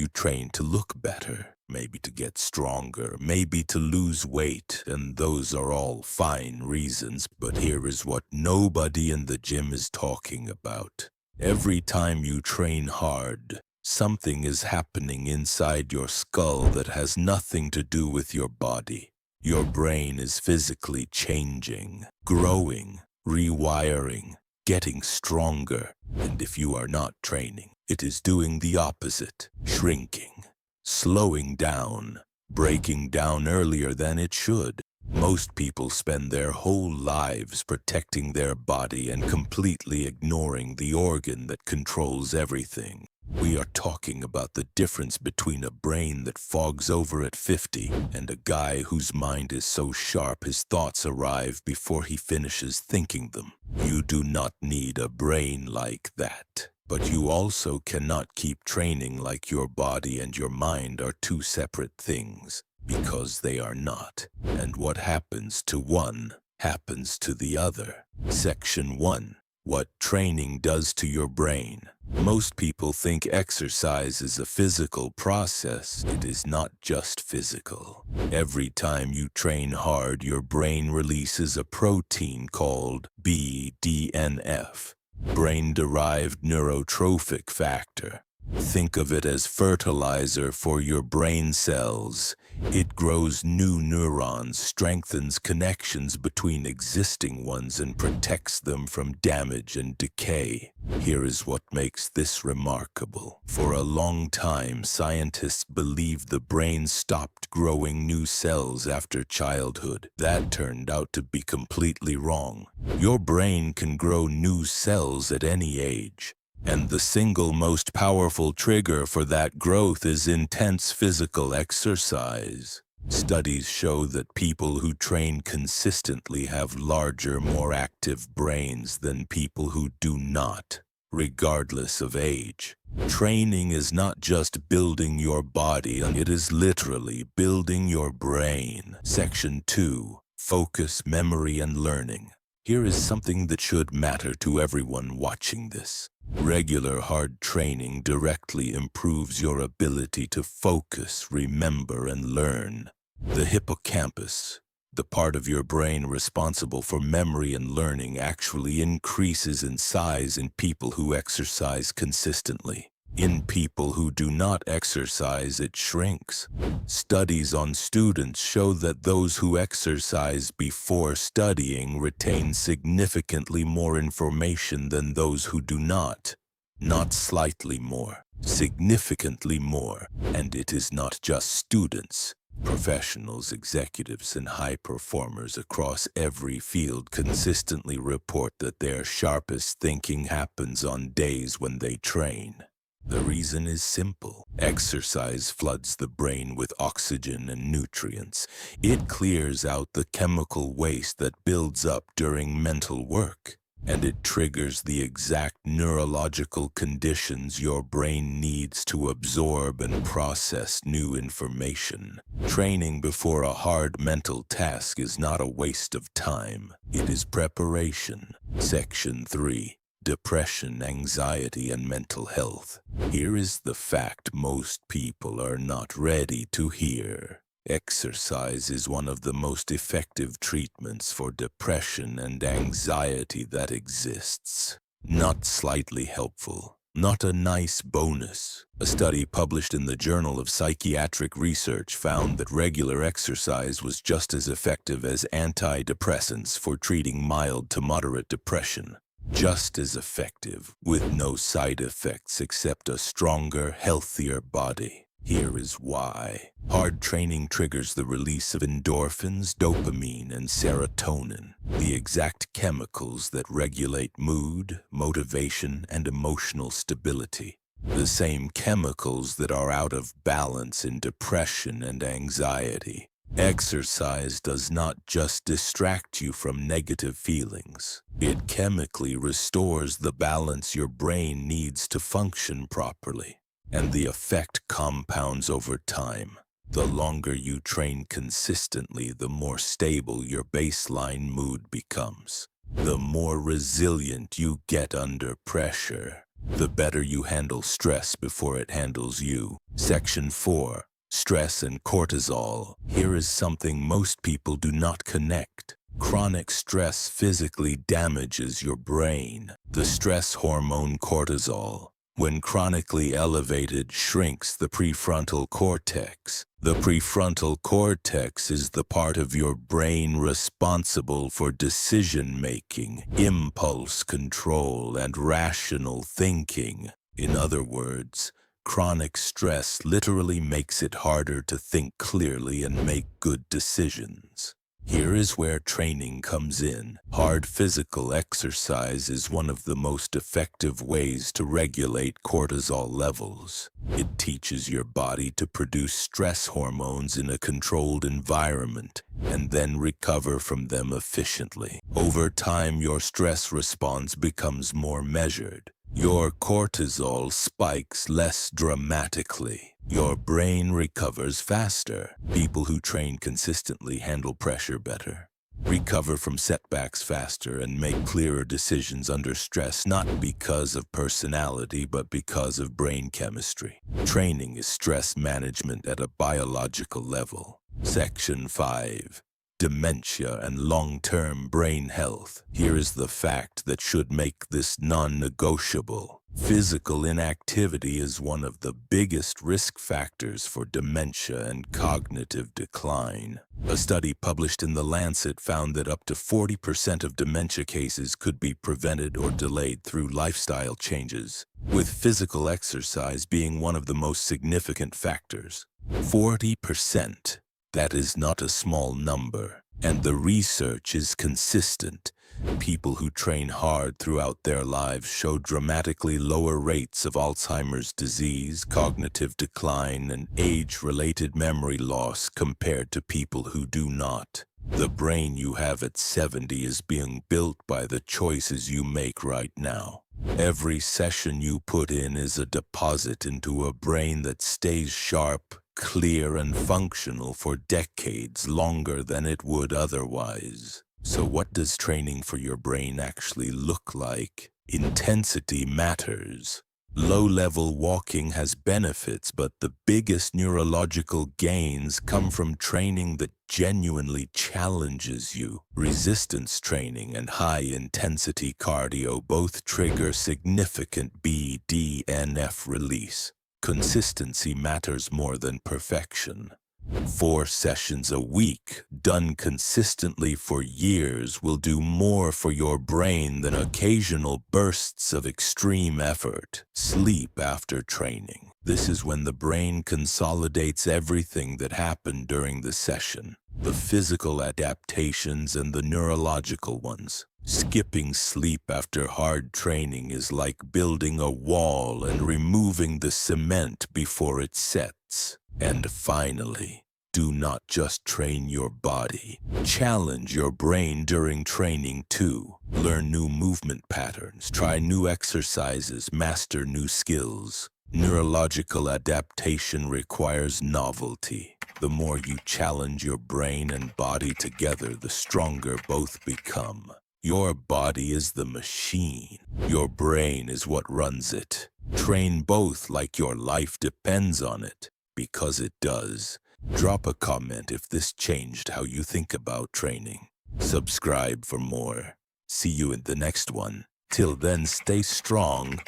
You train to look better, maybe to get stronger, maybe to lose weight, and those are all fine reasons, but here is what nobody in the gym is talking about. Every time you train hard, something is happening inside your skull that has nothing to do with your body. Your brain is physically changing, growing, rewiring, getting stronger, and if you are not training, it is doing the opposite, shrinking, slowing down, breaking down earlier than it should. Most people spend their whole lives protecting their body and completely ignoring the organ that controls everything. We are talking about the difference between a brain that fogs over at 50 and a guy whose mind is so sharp his thoughts arrive before he finishes thinking them. You do not need a brain like that. But you also cannot keep training like your body and your mind are two separate things, because they are not. And what happens to one happens to the other. Section 1. What training does to your brain. Most people think exercise is a physical process. It is not just physical. Every time you train hard, your brain releases a protein called BDNF, brain-derived neurotrophic factor. Think of it as fertilizer for your brain cells. It grows new neurons, strengthens connections between existing ones, and protects them from damage and decay. Here is what makes this remarkable. For a long time, scientists believed the brain stopped growing new cells after childhood. That turned out to be completely wrong. Your brain can grow new cells at any age. And the single most powerful trigger for that growth is intense physical exercise. Studies show that people who train consistently have larger, more active brains than people who do not, regardless of age. Training is not just building your body, it is literally building your brain. Section 2. Focus, memory, and learning. Here is something that should matter to everyone watching this. Regular hard training directly improves your ability to focus, remember, and learn. The hippocampus, the part of your brain responsible for memory and learning, actually increases in size in people who exercise consistently. In people who do not exercise, it shrinks. Studies on students show that those who exercise before studying retain significantly more information than those who do not. Not slightly more, significantly more. And it is not just students. Professionals, executives, and high performers across every field consistently report that their sharpest thinking happens on days when they train. The reason is simple. Exercise floods the brain with oxygen and nutrients. It clears out the chemical waste that builds up during mental work, and it triggers the exact neurological conditions your brain needs to absorb and process new information. Training before a hard mental task is not a waste of time. It is preparation. Section 3. Depression, anxiety, and mental health. Here is the fact most people are not ready to hear. Exercise is one of the most effective treatments for depression and anxiety that exists. Not slightly helpful. Not a nice bonus. A study published in the Journal of Psychiatric Research found that regular exercise was just as effective as antidepressants for treating mild to moderate depression. Just as effective, with no side effects except a stronger, healthier body. Here is why. Hard training triggers the release of endorphins, dopamine, and serotonin, the exact chemicals that regulate mood, motivation, and emotional stability. The same chemicals that are out of balance in depression and anxiety. Exercise does not just distract you from negative feelings. It chemically restores the balance your brain needs to function properly. And the effect compounds over time. The longer you train consistently, the more stable your baseline mood becomes. The more resilient you get under pressure. the better you handle stress before it handles you. Section 4. Stress and cortisol. Here is something most people do not connect. Chronic stress physically damages your brain. The stress hormone cortisol, when chronically elevated, shrinks the prefrontal cortex. The prefrontal cortex is the part of your brain responsible for decision-making, impulse control, and rational thinking. In other words, chronic stress literally makes it harder to think clearly and make good decisions. Here is where training comes in. Hard physical exercise is one of the most effective ways to regulate cortisol levels. It teaches your body to produce stress hormones in a controlled environment and then recover from them efficiently. Over time, your stress response becomes more measured. Your cortisol spikes less dramatically. Your brain recovers faster. People who train consistently handle pressure better, recover from setbacks faster, and make clearer decisions under stress, not because of personality, but because of brain chemistry. Training is stress management at a biological level. Section 5. Dementia and long-term brain health. Here is the fact that should make this non-negotiable. Physical inactivity is one of the biggest risk factors for dementia and cognitive decline. A study published in The Lancet found that up to 40% of dementia cases could be prevented or delayed through lifestyle changes, with physical exercise being one of the most significant factors. 40%. That is not a small number, and the research is consistent. People who train hard throughout their lives show dramatically lower rates of Alzheimer's disease, cognitive decline, and age-related memory loss compared to people who do not. The brain you have at 70 is being built by the choices you make right now. Every session you put in is a deposit into a brain that stays sharp, clear, and functional for decades longer than it would otherwise. So what does training for your brain actually look like? Intensity matters. Low-level walking has benefits, but the biggest neurological gains come from training that genuinely challenges you. Resistance training and high-intensity cardio both trigger significant BDNF release. Consistency matters more than perfection. 4 sessions a week, done consistently for years, will do more for your brain than occasional bursts of extreme effort. Sleep after training. This is when the brain consolidates everything that happened during the session, the physical adaptations and the neurological ones. Skipping sleep after hard training is like building a wall and removing the cement before it sets. And finally, do not just train your body. Challenge your brain during training too. Learn new movement patterns, try new exercises, master new skills. Neurological adaptation requires novelty. The more you challenge your brain and body together, the stronger both become. Your body is the machine. Your brain is what runs it. Train both like your life depends on it, because it does. Drop a comment if this changed how you think about training. Subscribe for more. See you in the next one. Till then, stay strong,